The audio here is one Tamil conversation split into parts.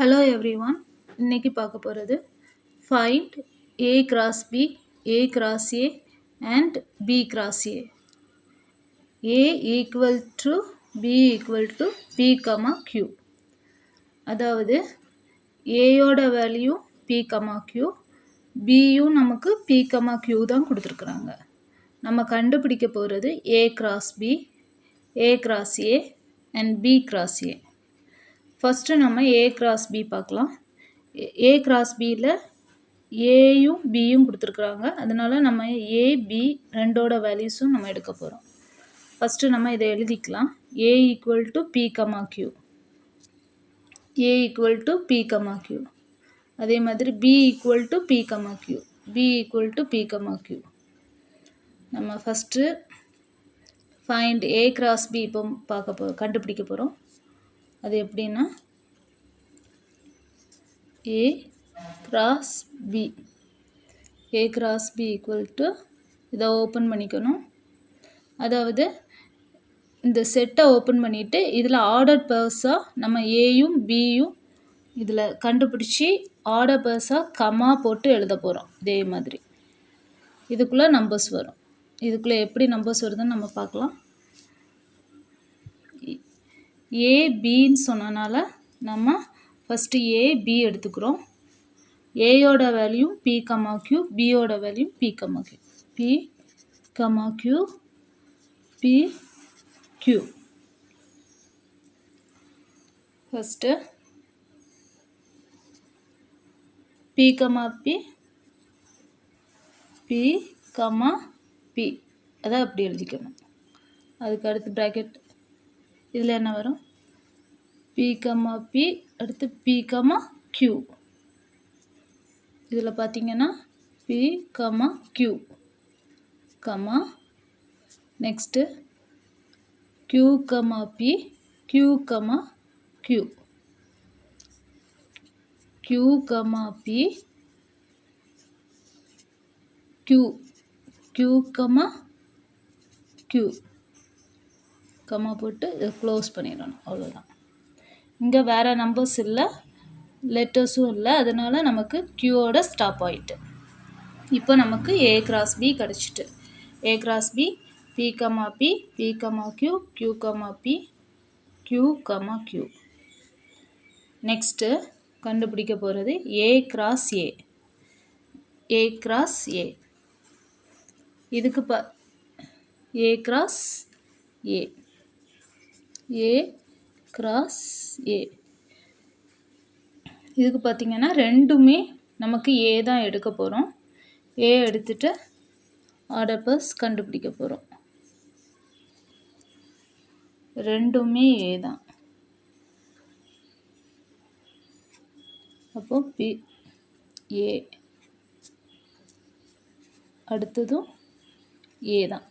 ஹலோ எவ்ரிவான், இன்னைக்கு பார்க்க போகிறது find A cross B, A cross A and B cross A. A equal to B equal to B comma Q. அதாவது ஏயோட வேல்யூ பி கமா கியூ, பியும் நமக்கு பி கமா கியூ தான் கொடுத்துருக்குறாங்க. நம்ம கண்டுபிடிக்க போகிறது A cross B, A cross A and B cross A. First நம்ம ஏ கிராஸ் பி பார்க்கலாம். ஏ கிராஸ் பியில் ஏயும் பியும் கொடுத்துருக்குறாங்க. அதனால நம்ம ஏ பி ரெண்டோட வேல்யூஸும் நம்ம எடுக்க போகிறோம். ஃபஸ்ட்டு நம்ம இதை எழுதிக்கலாம். A equal to B comma q, A equal to B comma q. அதே மாதிரி B equal to B comma Q, B equal to B comma q. நம்ம first find A cross B இப்போ கண்டுபிடிக்க போகிறோம். அது எப்படின்னா A cross B, A cross B equal to இதை ஓப்பன் பண்ணிக்கணும். அதாவது இந்த செட்டை ஓப்பன் பண்ணிவிட்டு இதில் ஆர்டர் பேர்ஸாக நம்ம ஏயும் பியும் இதில் கண்டுபிடிச்சி ஆர்டர் பேர்ஸாக கமா போட்டு எழுத போகிறோம். இதே மாதிரி இதுக்குள்ளே நம்பர்ஸ் வரும். இதுக்குள்ளே எப்படி நம்பர்ஸ் வருதுன்னு நம்ம பார்க்கலாம். ஏ பின்னு சொன்னனால நம்ம ஃபஸ்ட்டு ஏ பி எடுத்துக்கிறோம். ஏயோட வேல்யூ பி கமா கியூ, பியோட value P comma Q, B comma Q, P Q. First P comma B, B comma P, அதை அப்படி எழுதிக்கணும். அதுக்கு அடுத்து ப்ராக்கெட் இதில் என்ன வரும்? பி கமா பி, அடுத்து பி கமா கியூ. இதில் பார்த்தீங்கன்னா P comma Q comma next Q comma B, Q comma Q, Q comma B, Q, Q comma Q comma போட்டு இதை க்ளோஸ் பண்ணிடணும். அவ்வளோதான். இங்கே வேறு நம்பர்ஸ் இல்லை, லெட்டர்ஸும் இல்லை, அதனால் நமக்கு கியூவோட ஸ்டாப் ஆகிட்டு. இப்போ நமக்கு ஏ கிராஸ் பி கிடச்சிட்டு. A cross B, B comma B, B comma Q, Q comma B, Q comma q. Next கண்டுபிடிக்க போகிறது A cross A, A cross ஏ. இதுக்கு ஏ கிராஸ் ஏ, ஏ கிராஸ் ஏ. இதுக்கு பார்த்திங்கன்னா ரெண்டுமே நமக்கு ஏ தான் எடுக்க போகிறோம். ஏ எடுத்துட்டு ஆர்டர் பர்ஸ் கண்டுபிடிக்க போகிறோம். ரெண்டுமே ஏ தான். அப்போ பி ஏ, அடுத்ததும் ஏ தான்.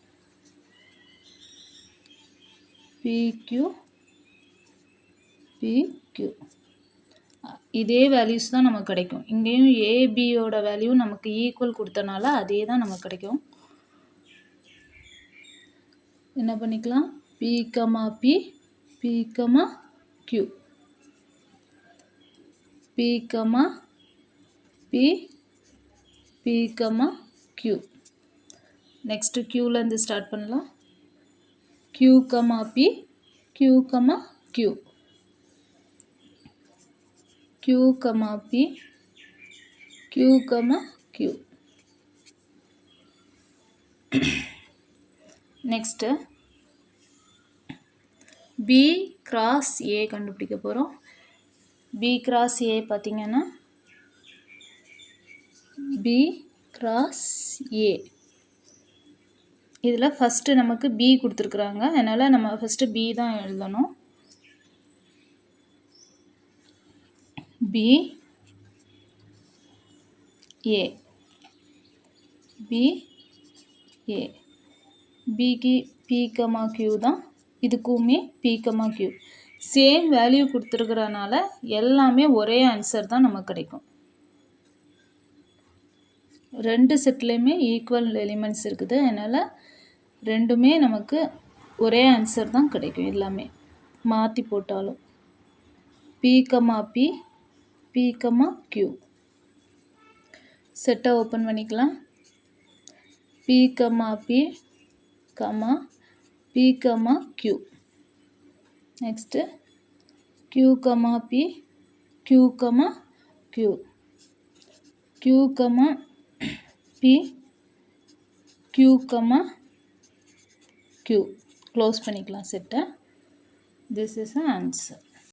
பிக்யூ, பிக்யூ, இதே வேல்யூஸ் தான் நமக்கு கிடைக்கும். இங்கேயும் ஏபியோட வேல்யூ நமக்கு ஈக்குவல் கொடுத்தனால அதே தான் நமக்கு கிடைக்கும். என்ன பண்ணிக்கலாம்? P comma B, B comma Q, B comma B, B comma q. Next கியூலேருந்து ஸ்டார்ட் பண்ணலாம். Q comma B, Q comma Q, Q comma B, Q comma q. Next B cross A கண்டுபிடிக்க போகிறோம். பி கிராஸ் ஏ பார்த்திங்கன்னா பி கிராஸ் ஏ. இதில் ஃபஸ்ட்டு நமக்கு பி கொடுத்துருக்குறாங்க, அதனால் நம்ம ஃபஸ்ட்டு பி தான் எழுதணும். B A, B A. பிக்கு பி கமா கியூ தான், இதுக்குமே p comma q. Same value கொடுத்துருக்கிறனால எல்லாமே ஒரே ஆன்சர் தான் நமக்கு கிடைக்கும். ரெண்டு செட்லேயுமே ஈக்குவல் எலிமெண்ட்ஸ் இருக்குது, அதனால் ரெண்டுமே நமக்கு ஒரே ஆன்சர் தான் கிடைக்கும். எல்லாமே மாற்றி போட்டாலும் P comma P, P, Q. செட்டை ஓப்பன் பண்ணிக்கலாம். P, P, P, Q. Next Q, P, Q, Q. Q, P, Q, Q. Close பண்ணிக்கலாம் செட்டை. This is an answer.